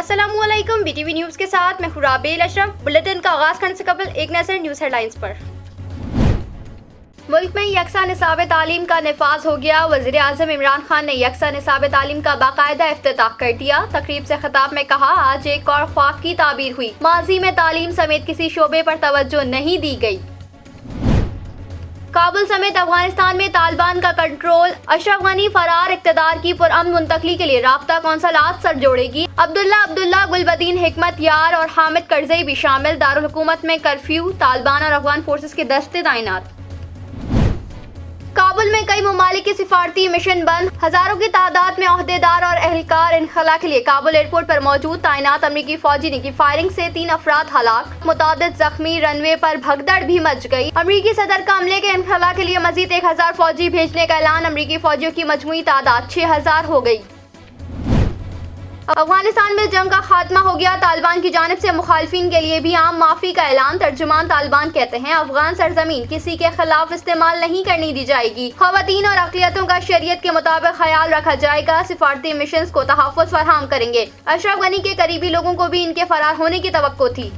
अस्सलामु अलैकुम, BTV news के साथ मैं खुराबेल अशरफ। बुलेटिन का आगाज़ करने से कबल एक नज़र न्यूज़ हेडलाइंस पर। मुल्क में यकसा निसाब तालीम का नफाज हो गया। वज़ीर आज़म इमरान खान ने यकसा निसाब तालीम का बाकायदा इफ्तिताह कर दिया। तकरीब से खिताब में कहा, आज एक और ख्वाब की ताबीर हुई। माजी में तालीम समेत किसी शोबे पर तवज्जो नहीं दी गई। काबुल समेत अफगानिस्तान में तालिबान का कंट्रोल। अशरफ गनी फरार इक़्तिदार की पुरअमन मुंतकली के लिए राब्ता कौंसलात सर जोड़ेगी। अब्दुल्ला गुलबदीन हिकमत यार और हामिद करजई भी शामिल। दारुल हुकूमत में कर्फ्यू। तालिबान और अफगान फोर्सेस के दस्ते तैनात। काबुल में कई ममालिक के सिफारती मिशन बंद। हजारों की तादाद में ओहदेदार और अहलकार इनखला के लिए काबुल एयरपोर्ट पर मौजूद तैनात। अमरीकी फौजी ने की फायरिंग से 3 अफराद हलाक, मुतादिद जख्मी। रनवे पर भगदड़ भी मच गई। अमरीकी सदर का हमले के इनखला के लिए मजीद 1000 फौजी भेजने का ऐलान। अमरीकी फौजियों की मजमूई तादाद 6000 हो गई। अफगानिस्तान में जंग का खात्मा हो गया। तालिबान की जानिब से मुखालिफिन के लिए भी आम माफी का ऐलान। तर्जुमान तालिबान कहते हैं, अफगान सरजमीन किसी के खिलाफ इस्तेमाल नहीं करने दी जाएगी। खवातीन और अक़लियतों का शरीयत के मुताबिक ख्याल रखा जाएगा। सिफारती मिशंस को तहफ़्फ़ुज़ फराहम करेंगे। अशरफ गनी के करीबी लोगों को भी इनके फरार होने की तवक्को थी।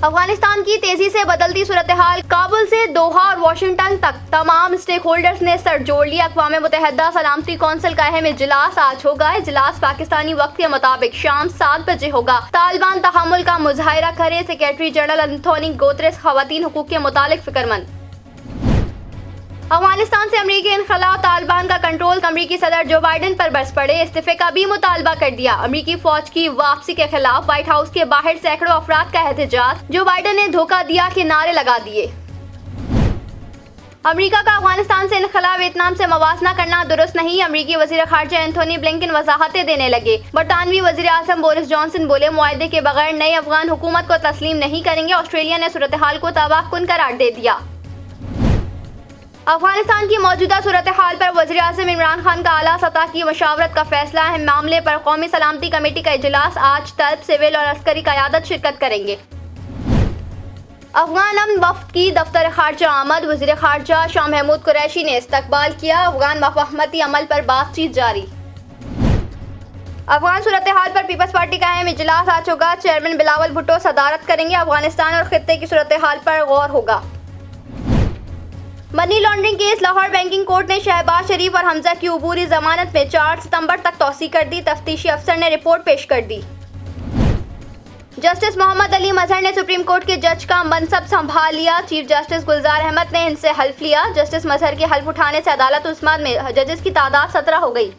अफगानिस्तान की तेजी से बदलती सूरत हाल। काबुल से दोहा और वाशिंगटन तक तमाम स्टेक होल्डर्स ने सर जोड़ लिया। अक़वाम मुत्तहिदा सलामती कौंसिल का अहम इजलास आज होगा। इजलास पाकिस्तानी वक्त के मुताबिक शाम 7 बजे होगा। तालिबान तहम्मुल का मुजाहिरा करे। सेक्रेटरी जनरल एंथोनी गुतेरेस खवातीन हुकूक के मुतालिक फिक्रमंद। अफगानिस्तान से अमरीकी इनखला, तालिबान का कंट्रोल। अमरीकी सदर जो बाइडन पर बरस पड़े। इस्तीफे का भी मुतालबा कर दिया। अमरीकी फौज की वापसी के खिलाफ व्हाइट हाउस के बाहर सैकड़ों अफराद का एहतजाज। जो बाइडन ने धोखा दिया के नारे लगा दिए। अमरीका का अफगानिस्तान से इनखला, वियतनाम से मवासना करना दुरुस्त नहीं। अमरीकी वज़ीर ख़ारजा एंथोनी ब्लिंकन वजाहतें देने लगे। बरतानवी वज़ीर आज़म बोरिस जॉनसन बोले, मुआहदे के बगैर नई अफगान हुकूमत को तस्लीम नहीं करेंगे। ऑस्ट्रेलिया ने सूरत हाल को तबाहकुन करार दे दिया। अफगानिस्तान की मौजूदा सूरत हाल पर वज़ीर आज़म इमरान खान का आला सतह की मशावरत का फैसला है। मामले पर कौमी सलामती कमेटी का इजलास आज तलब सिविल और अस्करी क़यादत शिरकत करेंगे। अफगान अमन वफ़द की दफ्तर ख़ारजा आमद। वज़ीर ख़ारजा शाह महमूद कुरैशी ने इस्तकबाल किया। अफगान मफ़ाहमती अमल पर बातचीत जारी। अफगान सूरत हाल पर पीपल्स पार्टी का अहम इजलास आज होगा। चेयरमैन बिलावल भुट्टो सदारत करेंगे। अफगानिस्तान और खित्ते की सूरत हाल पर गौर होगा। Money laundering case. Lahore banking court ने शहबाज शरीफ और हमजा की अबूरी जमानत में 4 सितंबर तक तौसी कर दी। तफ्तीशी अफसर ने रिपोर्ट पेश कर दी। जस्टिस मोहम्मद अली मजहर ने सुप्रीम कोर्ट के जज का मनसब संभाल लिया। चीफ जस्टिस गुलजार अहमद ने इनसे हल्फ लिया। जस्टिस मजहर के हल्फ उठाने से अदालत उस्मान में जजेस की तादाद 17 हो गई।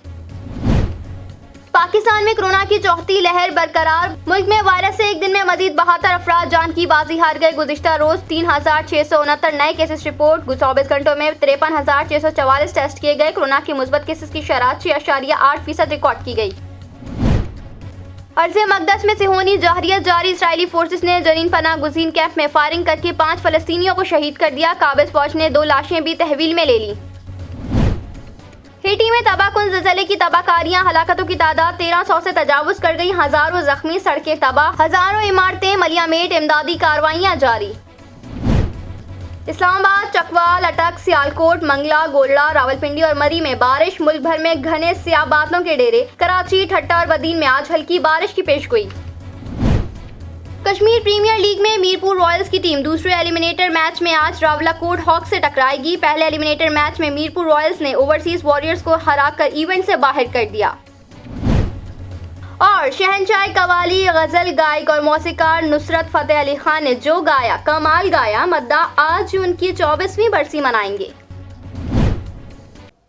पाकिस्तान में कोरोना की चौथी लहर बरकरार। मुल्क में वायरस से एक दिन में मजीद 72 अफराद जान की बाजी हार गए। गुज़िश्ता रोज 3669 नए केसेस रिपोर्ट। 24 घंटों में 53,644 टेस्ट किए गए। कोरोना की मुस्बत केसेस की शरह 6.8% रिकॉर्ड की गई। अर्ज़े मक़दस में सिहोनी जहरियत जारी। इसराइली फोर्सेस ने जनीन पनाह गुज़ीन कैंप में फायरिंग करके 5 फ़लस्तीनियों को शहीद कर दिया। काबिज़ फौज ने 2 लाशें भी तहवील में ले ली। हेटी में तबाहकुन ज़लज़ले की तबाहकारियां। हलाकतों की तादाद 1300 से तजावुज़ कर गई। हजारों जख्मी, सड़कें तबाह, हजारों इमारतें मलियामेट। इमदादी कार्रवाइयां जारी। इस्लामाबाद, चकवाल, अटक, सियालकोट, मंगला, गोलड़ा, रावलपिंडी और मरी में बारिश। मुल्क भर में घने स्याह बादलों के डेरे। कराची, ठट्टा और बदीन में आज हल्की बारिश की पेशगोई। कश्मीर प्रीमियर लीग में मीरपुर रॉयल्स की टीम दूसरे एलिमिनेटर मैच में आज रावलाकोट हॉक्स से टकराएगी। पहले एलिमिनेटर मैच में मीरपुर रॉयल्स ने ओवरसीज वॉरियर्स को हराकर इवेंट से बाहर कर दिया। और शहंशाह कवाली, गजल गायक और मौसीकार नुसरत फतेह अली खान ने जो गाया, कमाल गाया। मद्दाह आज उनकी 24वीं बरसी मनाएंगे।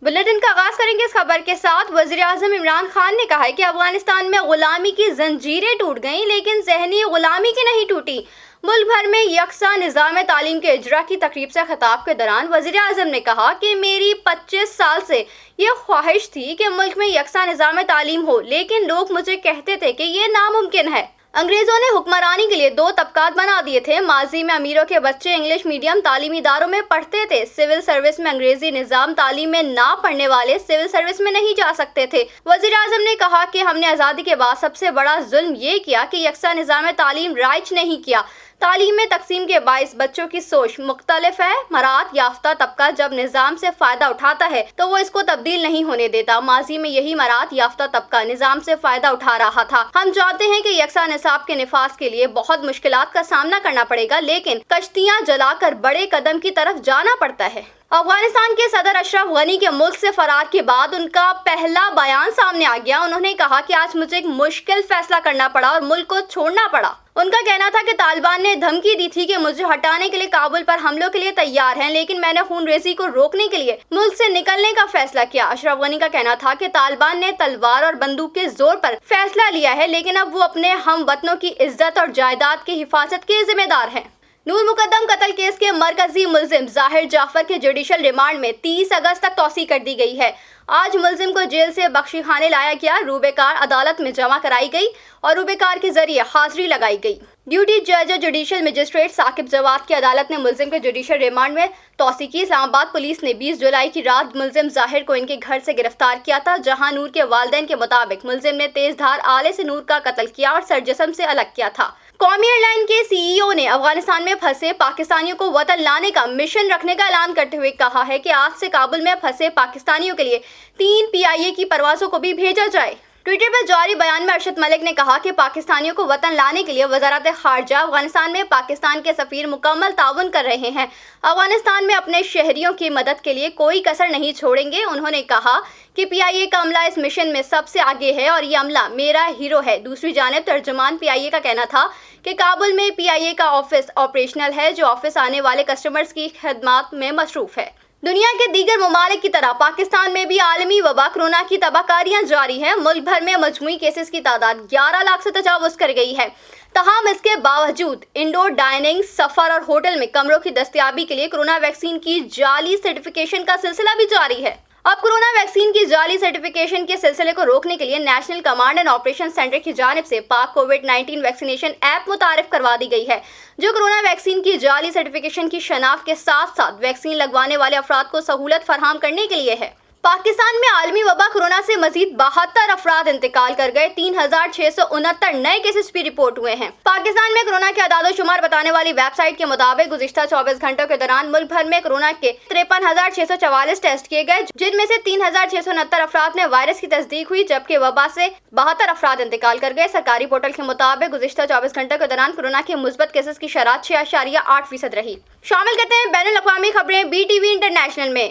बुलेटिन का आगाज करेंगे इस खबर के साथ। वज़ीर आज़म इमरान खान ने कहा है कि अफगानिस्तान में गुलामी की जंजीरें टूट गईं, लेकिन ज़हनी गुलामी की नहीं टूटी। मुल्क भर में यकसा निज़ाम तालीम के इजरा की तकरीब से खिताब के दौरान वज़ीर आज़म ने कहा कि मेरी 25 साल से ये ख्वाहिश थी कि मुल्क में यकसा निज़ाम तालीम हो, लेकिन लोग मुझे कहते थे कि ये नामुमकिन है। अंग्रेजों ने हुक्मरानी के लिए 2 तबकात बना दिए थे। माजी में अमीरों के बच्चे इंग्लिश मीडियम तालीमी इदारों में पढ़ते थे। सिविल सर्विस में अंग्रेजी निज़ाम तालीम में ना पढ़ने वाले सिविल सर्विस में नहीं जा सकते थे। वज़ीर आज़म ने कहा कि हमने आज़ादी के बाद सबसे बड़ा जुल्म ये किया कि यकसा निज़ाम तालीम राइज नहीं किया। تعلیم میں تقسیم کے باعث بچوں کی سوچ مختلف ہے۔ مہارت یافتہ طبقہ جب نظام سے فائدہ اٹھاتا ہے تو وہ اس کو تبدیل نہیں ہونے دیتا۔ ماضی میں یہی مہارت یافتہ طبقہ نظام سے فائدہ اٹھا رہا تھا۔ ہم جانتے ہیں کہ یکساں نصاب کے نفاذ کے لیے بہت مشکلات کا سامنا کرنا پڑے گا، لیکن کشتیاں جلا کر بڑے قدم کی طرف جانا پڑتا ہے۔ افغانستان کے صدر اشرف غنی کے ملک سے فرار کے بعد ان کا پہلا بیان سامنے آ گیا۔ انہوں نے کہا کہ آج مجھے ایک مشکل فیصلہ کرنا پڑا اور ملک کو چھوڑنا پڑا۔ ان کا کہنا تھا کہ طالبان نے دھمکی دی تھی کہ مجھے ہٹانے کے لیے کابل پر حملوں کے لیے تیار ہیں، لیکن میں نے خون ریزی کو روکنے کے لیے ملک سے نکلنے کا فیصلہ کیا۔ اشرف غنی کا کہنا تھا کہ طالبان نے تلوار اور بندوق کے زور پر فیصلہ لیا ہے، لیکن اب وہ اپنے ہم وطنوں کی عزت اور جائیداد کی حفاظت کے ذمہ دار ہیں۔ نور مقدم قتل کیس کے مرکزی ملزم ظاہر جعفر کے جوڈیشل ریمانڈ میں 30 اگست تک توسیع کر دی گئی ہے۔ آج ملزم کو جیل سے بخشی خانے لایا گیا، روبے کار عدالت میں جمع کرائی گئی اور روبے کار کے ذریعے حاضری لگائی گئی۔ ڈیوٹی جج اور جوڈیشل مجسٹریٹ ثاقب جواد کی عدالت نے ملزم کے جوڈیشل ریمانڈ میں توسیع کی۔ اسلام آباد پولیس نے 20 جولائی کی رات ملزم ظاہر کو ان کے گھر سے گرفتار کیا تھا، جہاں نور کے والدین کے مطابق ملزم نے تیز دھار آلے سے نور کا قتل کیا اور سر جسم سے الگ کیا تھا۔ قومی ایئر لائن کے سی ای او نے افغانستان میں پھنسے پاکستانیوں کو وطن لانے کا مشن رکھنے کا اعلان کرتے ہوئے کہا ہے کہ آج سے کابل میں پھنسے پاکستانیوں کے لیے 3 PIA کی پروازوں کو بھی بھیجا جائے۔ ٹویٹر پر جاری بیان میں ارشد ملک نے کہا کہ پاکستانیوں کو وطن لانے کے لیے وزارت خارجہ افغانستان میں پاکستان کے سفیر مکمل تعاون کر رہے ہیں۔ افغانستان میں اپنے شہریوں کی مدد کے لیے کوئی کسر نہیں چھوڑیں گے۔ انہوں نے کہا کہ PIA کا عملہ اس مشن میں سب سے آگے ہے اور یہ عملہ میرا ہیرو ہے۔ دوسری جانب ترجمان PIA کا کہنا تھا کہ کابل میں PIA کا آفس آپریشنل ہے، جو آفس آنے والے کسٹمرز کی خدمات میں مصروف ہے۔ دنیا کے دیگر ممالک کی طرح پاکستان میں بھی عالمی وبا کورونا کی تباہ کاریاں جاری ہیں۔ ملک بھر میں مجموعی کیسز کی تعداد 11 لاکھ سے تجاوز کر گئی ہے۔ تاہم اس کے باوجود انڈور ڈائننگ، سفر اور ہوٹل میں کمروں کی دستیابی کے لیے کورونا ویکسین کی جعلی سرٹیفکیشن کا سلسلہ بھی جاری ہے۔ اب کورونا ویکسین کی جعلی سرٹیفکیشن کے سلسلے کو روکنے کے لیے national command and operation centre کی جانب سے پاک کووڈ-19 ویکسینیشن ایپ متعارف کروا دی گئی ہے، جو کورونا ویکسین کی جعلی سرٹیفکیشن کی شناخت کے ساتھ ساتھ ویکسین لگوانے والے افراد کو سہولت فراہم کرنے کے لیے ہے۔ پاکستان میں عالمی وبا کورونا سے مزید 72 افراد انتقال کر گئے۔ 3669 نئے کیسز بھی رپورٹ ہوئے ہیں۔ پاکستان میں کورونا کے اعداد و شمار بتانے والی ویب سائٹ کے مطابق گزشتہ 24 گھنٹوں کے دوران ملک بھر میں کورونا کے 53,644 ٹیسٹ کیے گئے، جن میں سے 3,669 افراد میں وائرس کی تصدیق ہوئی، جبکہ وبا سے 72 افراد انتقال کر گئے۔ سرکاری پورٹل کے مطابق گزشتہ 24 گھنٹوں کے دوران کورونا کے مثبت کیسز کی شرح 6.8% رہی۔ شامل کرتے ہیں بین الاقوامی خبریں BTV انٹرنیشنل میں۔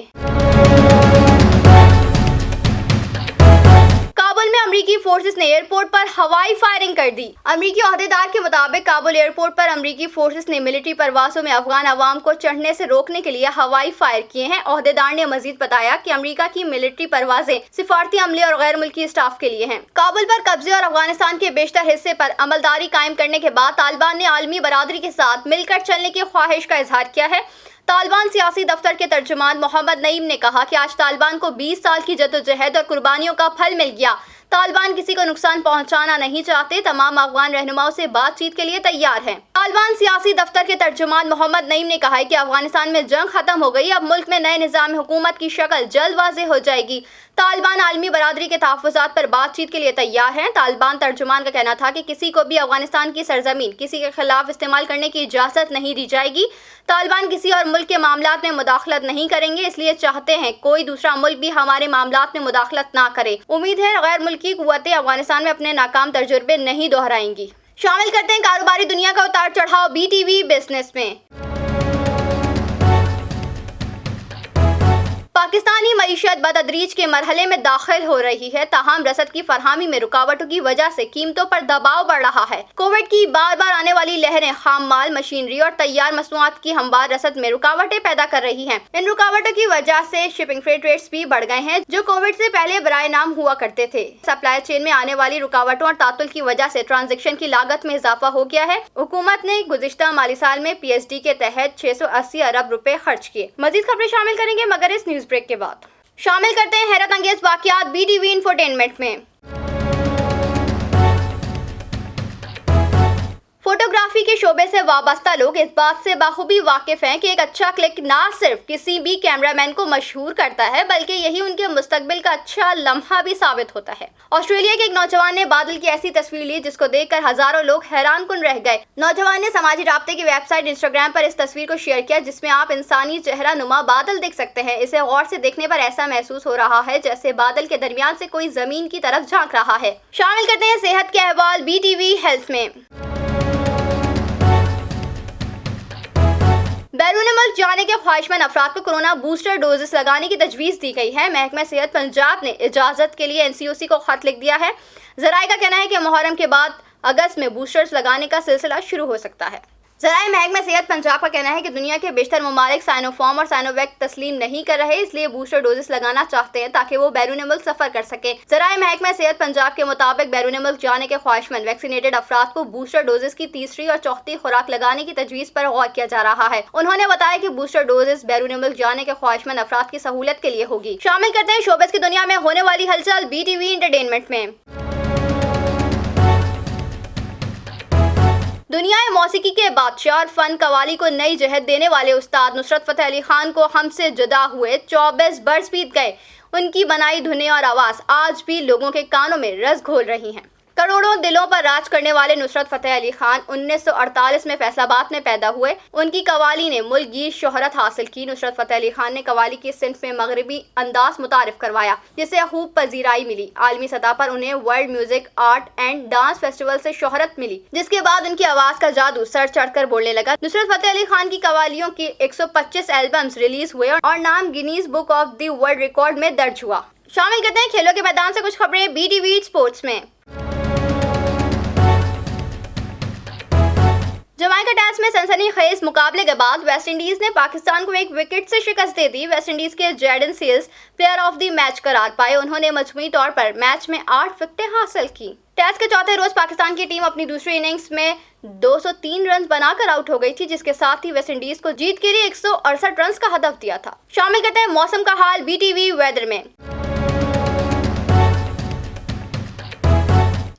کابل میں امریکی فورسز نے ایئرپورٹ پر ہوائی فائرنگ کر دی۔ امریکی عہدیدار کے مطابق کابل ایئرپورٹ پر امریکی فورسز نے ملٹری پروازوں میں افغان عوام کو چڑھنے سے روکنے کے لیے ہوائی فائر کیے ہیں۔ عہدیدار نے مزید بتایا کہ امریکہ کی ملٹری پروازیں سفارتی عملے اور غیر ملکی اسٹاف کے لیے ہیں۔ کابل پر قبضے اور افغانستان کے بیشتر حصے پر عملداری قائم کرنے کے بعد طالبان نے عالمی برادری کے ساتھ مل کر چلنے کی خواہش کا اظہار کیا ہے۔ طالبان سیاسی دفتر کے ترجمان محمد نعیم نے کہا کہ آج طالبان کو 20 سال کی جدوجہد اور قربانیوں کا پھل مل گیا۔ طالبان کسی کو نقصان پہنچانا نہیں چاہتے، تمام افغان رہنماؤں سے بات چیت کے لیے تیار ہیں۔ طالبان سیاسی دفتر کے ترجمان محمد نعیم نے کہا کہ افغانستان میں جنگ ختم ہو گئی، اب ملک میں نئے نظام حکومت کی شکل جلد واضح ہو جائے گی۔ طالبان عالمی برادری کے تحفظات پر بات چیت کے لیے تیار ہیں۔ طالبان ترجمان کا کہنا تھا کہ کسی کو بھی افغانستان کی سرزمین کسی کے خلاف استعمال کرنے کی اجازت نہیں دی جائے گی۔ طالبان کسی اور ملک کے معاملات میں مداخلت نہیں کریں گے، اس لیے چاہتے ہیں کوئی دوسرا ملک بھی ہمارے معاملات میں مداخلت نہ کرے۔ امید ہے غیر ملکی قوتیں افغانستان میں اپنے ناکام تجربے نہیں دہرائیں گی۔ شامل کرتے ہیں کاروباری دنیا کا اتار چڑھاؤ BTV بزنس میں۔ پاکستانی معیشت بتدریج کے مرحلے میں داخل ہو رہی ہے، تاہم رسد کی فراہمی میں رکاوٹوں کی وجہ سے قیمتوں پر دباؤ بڑھ رہا ہے۔ کووڈ کی بار بار آنے والی لہریں خام مال، مشینری اور تیار مصنوعات کی ہموار رسد میں رکاوٹیں پیدا کر رہی ہیں۔ ان رکاوٹوں کی وجہ سے شپنگ فریٹ ریٹس بھی بڑھ گئے ہیں، جو کووڈ سے پہلے برائے نام ہوا کرتے تھے۔ سپلائی چین میں آنے والی رکاوٹوں اور تعطل کی وجہ سے ٹرانزیکشن کی لاگت میں اضافہ ہو گیا ہے۔ حکومت نے گزشتہ مالی سال میں PSD کے تحت 680 ارب روپے خرچ کیے۔ مزید خبریں شامل کریں گے مگر اس نیوز بریک کے بعد۔ شامل کرتے ہیں حیرت انگیز واقعات BTV انفوٹینمنٹ میں۔ فوٹوگرافی फोटोग्राफी के शोबे से वाबस्ता लोग इस बात से बाखूबी वाकिफ हैं कि एक अच्छा क्लिक ना सिर्फ किसी भी कैमरामैन को मशहूर करता है बल्कि यही उनके मुस्तकबिल का अच्छा लम्हा भी साबित होता है। ऑस्ट्रेलिया के एक नौजवान ने बादल की ऐसी तस्वीर ली जिसको देखकर हजारों लोग हैरान कुन रह गए। नौजवान ने समाजी राब्ते की वेबसाइट इंस्टाग्राम पर इस तस्वीर को शेयर किया जिसमें आप इंसानी चेहरा नुमा बादल देख सकते हैं। इसे गौर से देखने पर ऐसा महसूस हो रहा है जैसे बादल के दरमियान से कोई जमीन की तरफ झांक रहा है। शामिल करते हैं सेहत के अहवाल BTV हेल्थ में। बैरून मुल्क जाने के ख्वाहिशमंद अफराद को कोरोना बूस्टर डोजेस लगाने की तजवीज़ दी गई है। महकमा सेहत पंजाब ने इजाज़त के लिए NCOC को खत लिख दिया है। ज़राए का कहना है कि मुहर्रम के बाद अगस्त में बूस्टर्स लगाने का सिलसिला शुरू हो सकता है। ज़राए महकमा सेहत पंजाब का कहना है कि दुनिया के बेशतर ममालिक साइनोफार्म और साइनोवैक तस्लीम नहीं कर रहे, इसलिए बूस्टर डोजेस लगाना चाहते हैं ताकि वो बैरून मुल्क सफ़र कर सके। ज़राए महकमा सेहत पंजाब के मुताबिक बैरून मुल्क जाने के ख्वाहिशमंद वैक्सीनेटेड अफराद को बूस्टर डोजेस की तीसरी और चौथी खुराक लगाने की तजवीज़ पर गौर किया जा रहा है। उन्होंने बताया कि बूस्टर डोजेस बैरून मुल्क जाने के ख्वाहिशमंद अफराद की सहूलत के लिए होगी। शामिल करते हैं शोबिज़ की दुनिया में होने वाली हलचल BTV एंटरटेनमेंट में। दुनिया मौसीकी के बादशाह और फन कवाली को नई जहत देने वाले उस्ताद नुसरत फ़तेह अली खान को हमसे जुदा हुए 24 बरस बीत गए। उनकी बनाई धुनें और आवाज़ आज भी लोगों के कानों में रस घोल रही हैं। करोड़ों दिलों पर राज करने वाले नुसरत फ़तेह अली खान 1948 में फैसलाबाद में पैदा हुए। उनकी कवाली ने मुल्क गीर शोहरत हासिल की। नुसरत फ़तेह अली खान ने कवाली की सिंफ में मगरबी अंदाज मुतारिफ करवाया जिसे खूब पजीराई मिली। आलमी सतह पर उन्हें world music art and dance festival से शोहरत मिली जिसके बाद उनकी आवाज़ का जादू सर चढ़कर बोलने लगा। नुसरत फ़तेह अली खान की कवालियों की 125 एल्बम्स रिलीज हुए और नाम Guinness book of the world record में दर्ज हुआ। शामिल करते हैं खेलों के मैदान से कुछ खबरें BTV स्पोर्ट्स में। जमाइका टेस्ट में सनसनीखेज मुकाबले के बाद वेस्ट इंडीज ने पाकिस्तान को 1 विकेट से शिकस्त दे दी। वेस्ट इंडीज के Jayden Seals player of the match करार पाए। उन्होंने मजमूई तौर पर मैच में 8 विकेटें हासिल की। टेस्ट के चौथे रोज पाकिस्तान की टीम अपनी दूसरी इनिंग्स में 203 रन बनाकर आउट हो गई थी जिसके साथ ही वेस्ट इंडीज को जीत के लिए 168 रन का हदफ दिया था। शामिल करते हैं मौसम का हाल BTV वेदर में।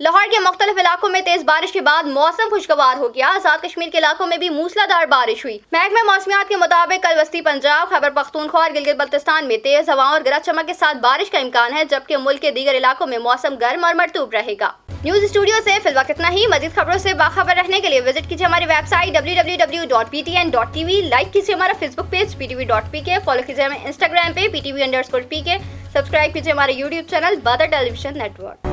लाहौर के मुख्तलिफ इलाकों में तेज बारिश के बाद मौसम खुशगवार हो गया। आजाद कश्मीर के इलाकों में भी मूसलाधार बारिश हुई। महकमा मौसमियात के मुताबिक कल वस्ती पंजाब, खैबर पख्तूनख्वा और गिलगित बल्तिस्तान में तेज हवाओं और गरज चमक के साथ बारिश का इम्कान है जबकि मुल्क के दीगर इलाकों में मौसम गर्म और मरतूब रहेगा। न्यूज स्टूडियो से फिलहाल इतना ही। मजीद खबरों से बाखबर रहने के लिए विजिट कीजिए हमारी वेबसाइट www.ptn.tv। लाइक कीजिए हमारा फेसबुक पेज ptv.pk। फॉलो कीजिए हमें इंस्टाग्राम पे ptv_pk। सब्सक्राइब कीजिए हमारे यूट्यूब चैनल बदर टेलीविजन नेटवर्क।